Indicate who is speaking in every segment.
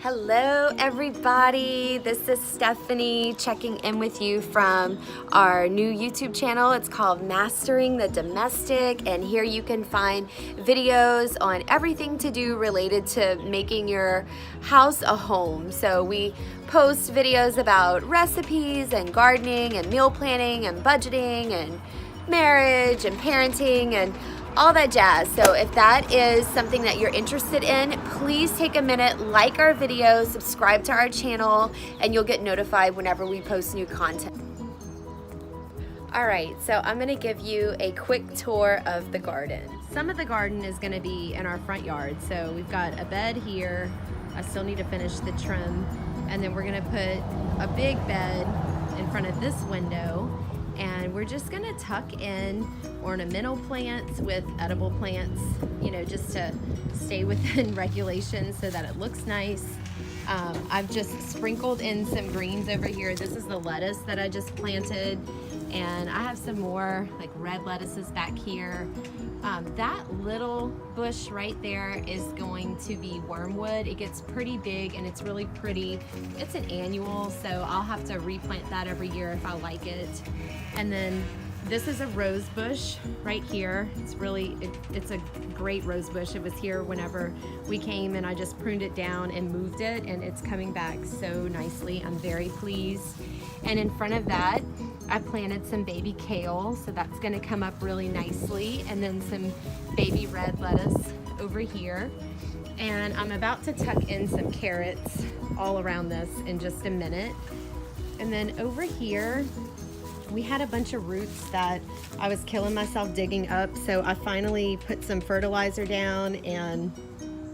Speaker 1: Hello everybody, this is Stephanie checking in with you from our new YouTube channel. It's called Mastering the Domestic, and here you can find videos on everything to do related to making your house a home. So we post videos about recipes and gardening and meal planning and budgeting and marriage and parenting and all that jazz. So if that is something that you're interested in, please take a minute, like our videos, subscribe to our channel, and you'll get notified whenever we post new content. All right, so I'm gonna give you a quick tour of the garden. Some of the garden is gonna be in our front yard. So we've got a bed here. I still need to finish the trim. And then we're gonna put a big bed in front of this window. And we're just gonna tuck in ornamental plants with edible plants, you know, just to stay within regulations so that it looks nice. I've just sprinkled in some greens over here. This is the lettuce that I just planted, and I have some more like red lettuces back here. That little bush right there is going to be wormwood. It gets pretty big and it's really pretty. It's an annual, so I'll have to replant that every year if I like it. And then this is a rose bush right here. It's a great rose bush. It was here whenever we came, and I just pruned it down and moved it, and it's coming back so nicely. I'm very pleased. And in front of that, I planted some baby kale, so that's gonna come up really nicely, and then some baby red lettuce over here. And I'm about to tuck in some carrots all around this in just a minute. And then over here, we had a bunch of roots that I was killing myself digging up, so I finally put some fertilizer down and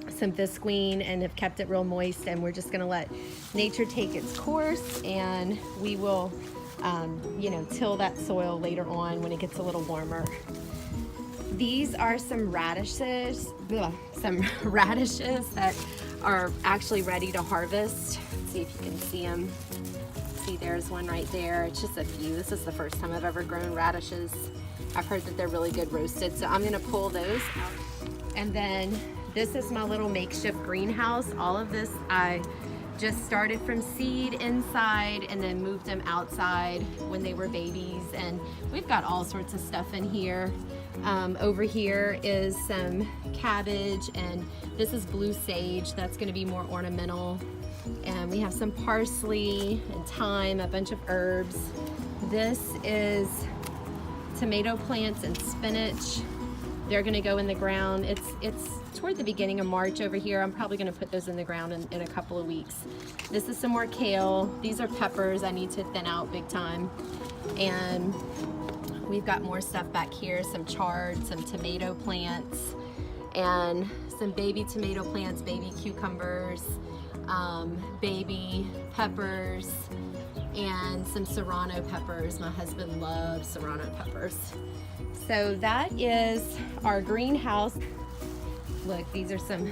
Speaker 1: some visqueen and have kept it real moist, and we're just gonna let nature take its course, and we will till that soil later on when it gets a little warmer. These are some radishes that are actually ready to harvest. Let's see if you can see them. See, there's one right there. It's just a few. This is the first time I've ever grown radishes. I've heard that they're really good roasted, so I'm gonna pull those out. And then this is my little makeshift greenhouse. All of this I just started from seed inside and then moved them outside when they were babies, and we've got all sorts of stuff in here. Over here is some cabbage, and this is blue sage. That's gonna be more ornamental. And we have some parsley and thyme, a bunch of herbs. This is tomato plants and spinach. They're gonna go in the ground. It's toward the beginning of March over here. I'm probably gonna put those in the ground in a couple of weeks. This is some more kale. These are peppers I need to thin out big time. And we've got more stuff back here, some chard, some tomato plants, and some baby tomato plants, baby cucumbers, baby peppers, and some serrano peppers. My husband loves serrano peppers. So that is our greenhouse. Look, these are some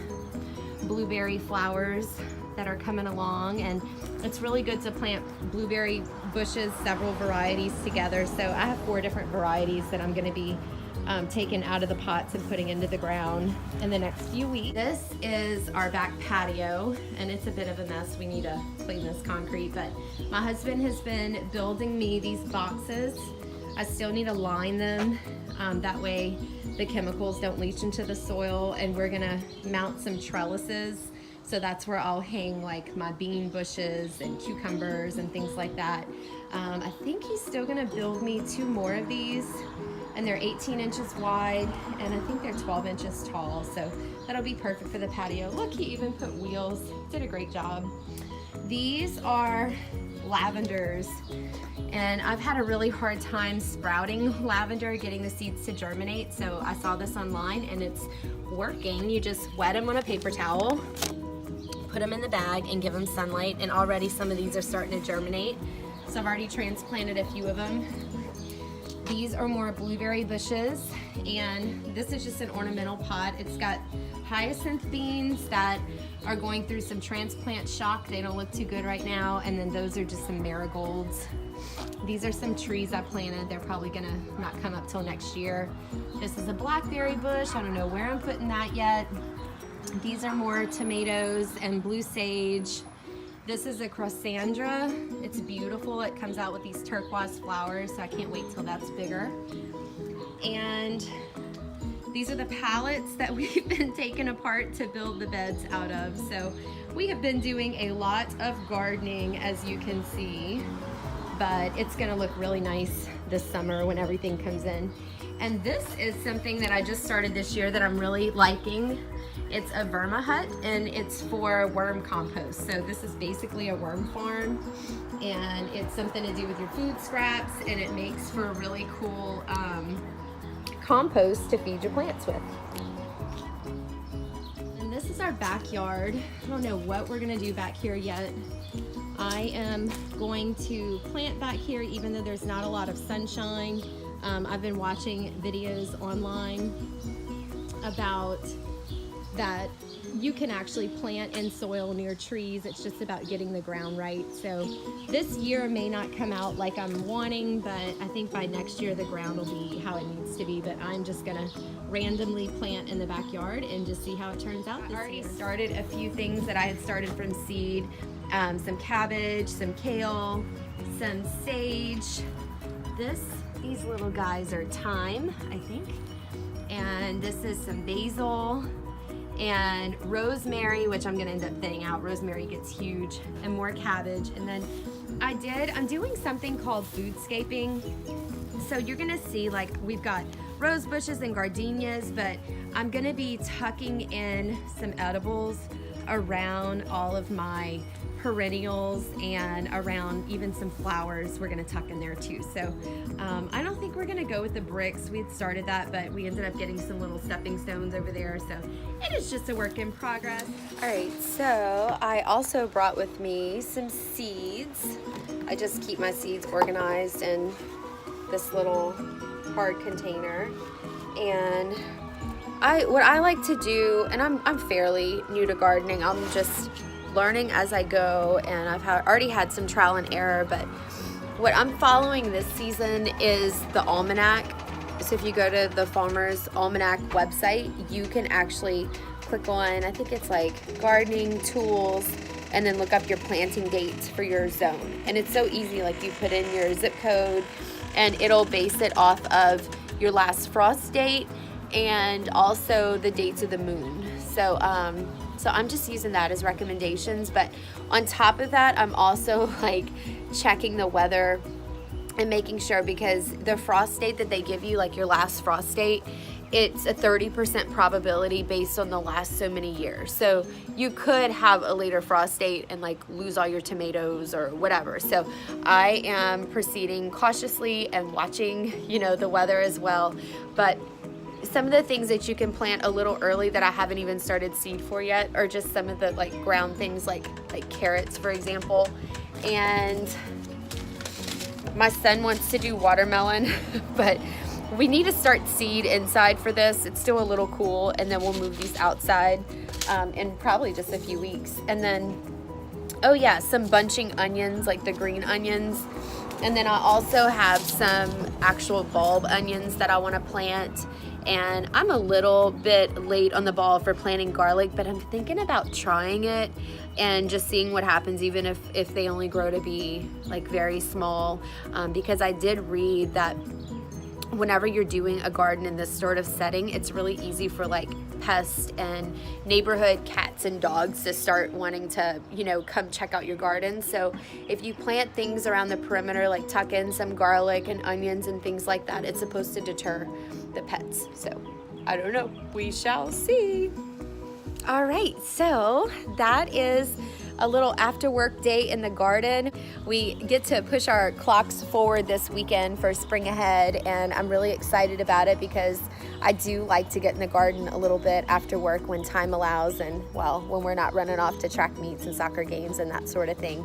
Speaker 1: blueberry flowers that are coming along, and it's really good to plant blueberry bushes, several varieties together. So I have 4 different varieties that I'm gonna be taken out of the pots and putting into the ground in the next few weeks. This is our back patio, and it's a bit of a mess. We need to clean this concrete, but my husband has been building me these boxes. I still need to line them. That way the chemicals don't leach into the soil, and we're gonna mount some trellises. So that's where I'll hang like my bean bushes and cucumbers and things like that. I think he's still gonna build me 2 more of these, and they're 18 inches wide, and I think they're 12 inches tall. So that'll be perfect for the patio. Look, he even put wheels. Did a great job. These are lavenders, and I've had a really hard time sprouting lavender, getting the seeds to germinate. So I saw this online and it's working. You just wet them on a paper towel, put them in the bag, and give them sunlight, and already some of these are starting to germinate. So I've already transplanted a few of them. These are more blueberry bushes, and this is just an ornamental pot. It's got hyacinth beans that are going through some transplant shock. They don't look too good right now, and then those are just some marigolds. These are some trees I planted. They're probably gonna not come up till next year. This is a blackberry bush. I don't know where I'm putting that yet. These are more tomatoes and blue sage. This is a Crossandra. It's beautiful. It comes out with these turquoise flowers, so I can't wait till that's bigger. And these are the pallets that we've been taking apart to build the beds out of. So we have been doing a lot of gardening, as you can see, but it's gonna look really nice this summer when everything comes in. And this is something that I just started this year that I'm really liking. It's a vermihut, and it's for worm compost. So this is basically a worm farm, and it's something to do with your food scraps, and it makes for a really cool compost to feed your plants with. And this is our backyard. I don't know what we're gonna do back here yet. I am going to plant back here even though there's not a lot of sunshine. I've been watching videos online about that you can actually plant in soil near trees. It's just about getting the ground right. So this year may not come out like I'm wanting, but I think by next year the ground will be how it needs to be. But I'm just gonna randomly plant in the backyard and just see how it turns out this year. I already started a few things that I had started from seed. Some cabbage, some kale, some sage. These little guys are thyme, I think. And this is some basil and rosemary, which I'm gonna end up thinning out. Rosemary gets huge, and more cabbage. And then I'm doing something called foodscaping. So you're gonna see, like, we've got rose bushes and gardenias, but I'm gonna be tucking in some edibles around all of my perennials and around even some flowers we're gonna tuck in there too. So I don't think we're gonna go with the bricks. We had started that, but we ended up getting some little stepping stones over there. So it is just a work in progress. All right, so I also brought with me some seeds. I just keep my seeds organized in this little hard container. And what I like to do, and I'm fairly new to gardening, I'm just learning as I go, and I've already had some trial and error, but what I'm following this season is the almanac. So if you go to the Farmer's Almanac website, you can actually click on, I think it's like gardening tools, and then look up your planting dates for your zone. And it's so easy, like you put in your zip code and it'll base it off of your last frost date and also the dates of the moon. So I'm just using that as recommendations. But on top of that, I'm also like checking the weather and making sure, because the frost date that they give you, like your last frost date, it's a 30% probability based on the last so many years. So you could have a later frost date and like lose all your tomatoes or whatever. So I am proceeding cautiously and watching, the weather as well. But some of the things that you can plant a little early that I haven't even started seed for yet are just some of the like ground things like carrots, for example. And my son wants to do watermelon, but we need to start seed inside for this. It's still a little cool, and then we'll move these outside in probably just a few weeks. And then, oh yeah, some bunching onions, like the green onions. And then I also have some actual bulb onions that I want to plant. And I'm a little bit late on the ball for planting garlic, but I'm thinking about trying it and just seeing what happens, even if they only grow to be like very small, because I did read that whenever you're doing a garden in this sort of setting, it's really easy for like pests and neighborhood cats and dogs to start wanting to, come check out your garden. So if you plant things around the perimeter, like tuck in some garlic and onions and things like that, it's supposed to deter the pets. So I don't know, we shall see. All right, so that is a little after work day in the garden. We get to push our clocks forward this weekend for spring ahead, and I'm really excited about it because I do like to get in the garden a little bit after work when time allows, and well, when we're not running off to track meets and soccer games and that sort of thing.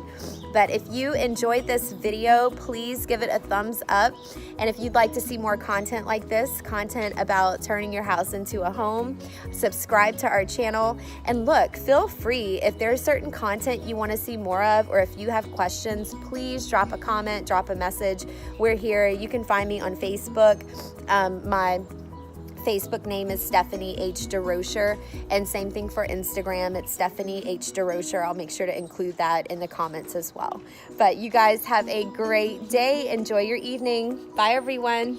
Speaker 1: But if you enjoyed this video, please give it a thumbs up. And if you'd like to see more content like this, content about turning your house into a home, subscribe to our channel. And look, feel free, if there's certain content you want to see more of, or if you have questions, please drop a comment, drop a message. We're here. You can find me on Facebook. My Facebook name is Stephanie H. DeRocher, and same thing for Instagram. It's Stephanie H. DeRocher. I'll make sure to include that in the comments as well. But you guys have a great day. Enjoy your evening. Bye, everyone.